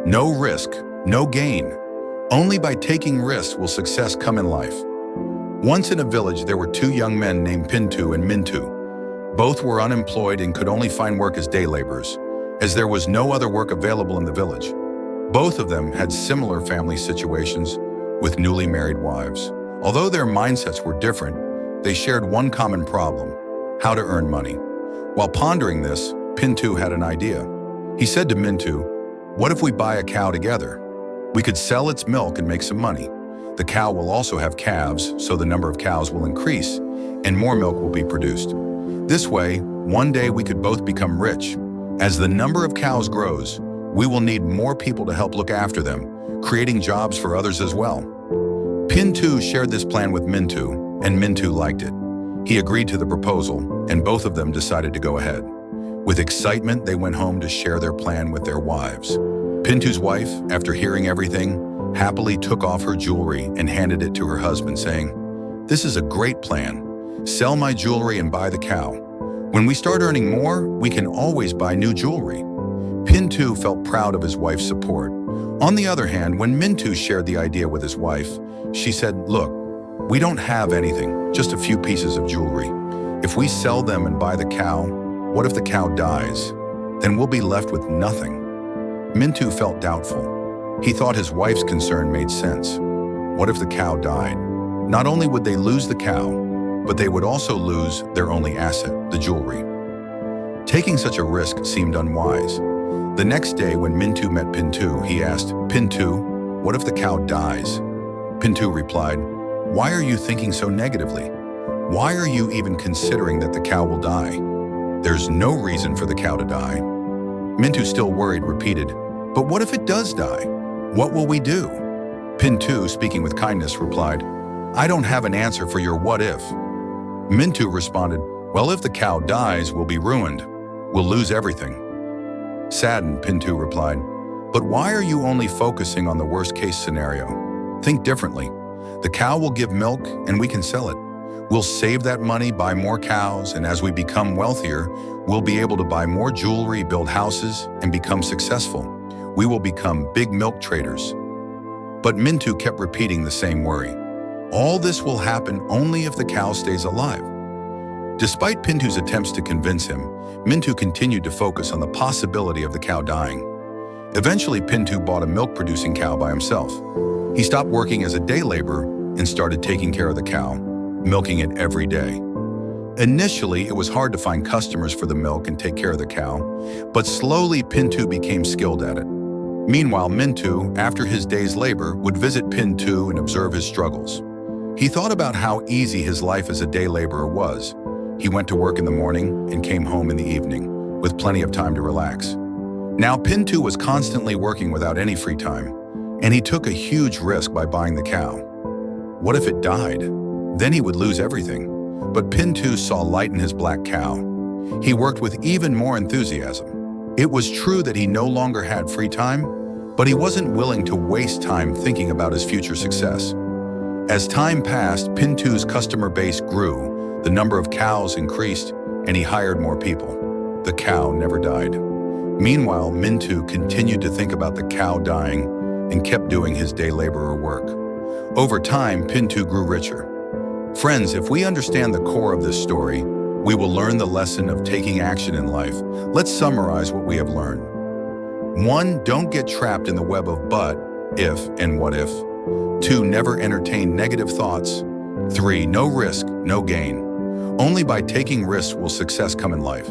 No risk, no gain. Only by taking risks will success come in life. Once in a village, there were two young men named Pintoo and Mintu. Both were unemployed and could only find work as day laborers, as there was no other work available in the village. Both of them had similar family situations with newly married wives. Although their mindsets were different, they shared one common problem: how to earn money. While pondering this, Pintoo had an idea. He said to Mintu, "What if we buy a cow together? We could sell its milk and make some money. The cow will also have calves, so the number of cows will increase and more milk will be produced. This way, one day we could both become rich. As the number of cows grows, we will need more people to help look after them, creating jobs for others as well." Pintoo shared this plan with Mintu, and Mintu liked it. He agreed to the proposal, and both of them decided to go ahead. With excitement, they went home to share their plan with their wives. Pintoo's wife, after hearing everything, happily took off her jewelry and handed it to her husband, saying, "This is a great plan. Sell my jewelry and buy the cow. When we start earning more, we can always buy new jewelry." Pintoo felt proud of his wife's support. On the other hand, when Mintu shared the idea with his wife, she said, "Look, we don't have anything, just a few pieces of jewelry. If we sell them and buy the cow, what if the cow dies? Then we'll be left with nothing." Mintu felt doubtful. He thought his wife's concern made sense. What if the cow died? Not only would they lose the cow, but they would also lose their only asset, the jewelry. Taking such a risk seemed unwise. The next day, when Mintu met Pintoo, he asked, "Pintoo, what if the cow dies?" Pintoo replied, "Why are you thinking so negatively? Why are you even considering that the cow will die? There's no reason for the cow to die." Mintu, still worried, repeated, "But what if it does die? What will we do?" Pintoo, speaking with kindness, replied, "I don't have an answer for your what if." Mintu responded, "Well, if the cow dies, we'll be ruined. We'll lose everything." Saddened, Pintoo replied, "But why are you only focusing on the worst-case scenario? Think differently. The cow will give milk and we can sell it. We'll save that money, buy more cows, and as we become wealthier, we'll be able to buy more jewelry, build houses, and become successful. We will become big milk traders." But Mintu kept repeating the same worry. All this will happen only if the cow stays alive. Despite Pintoo's attempts to convince him, Mintu continued to focus on the possibility of the cow dying. Eventually, Pintoo bought a milk-producing cow by himself. He stopped working as a day laborer and started taking care of the cow, milking it every day. Initially, it was hard to find customers for the milk and take care of the cow, but slowly Pintoo became skilled at it. Meanwhile, Mintu, after his day's labor, would visit Pintoo and observe his struggles. He thought about how easy his life as a day laborer was. He went to work in the morning and came home in the evening, with plenty of time to relax. Now, Pintoo was constantly working without any free time, and he took a huge risk by buying the cow. What if it died? Then he would lose everything. But Pintoo saw light in his black cow. He worked with even more enthusiasm. It was true that he no longer had free time, but he wasn't willing to waste time thinking about his future success. As time passed, Pintoo's customer base grew, the number of cows increased, and he hired more people. The cow never died. Meanwhile, Mintu continued to think about the cow dying and kept doing his day laborer work. Over time, Pintoo grew richer. Friends, if we understand the core of this story, we will learn the lesson of taking action in life. Let's summarize what we have learned. 1. Don't get trapped in the web of but, if, and what if. 2. Never entertain negative thoughts. 3. No risk, no gain. Only by taking risks will success come in life.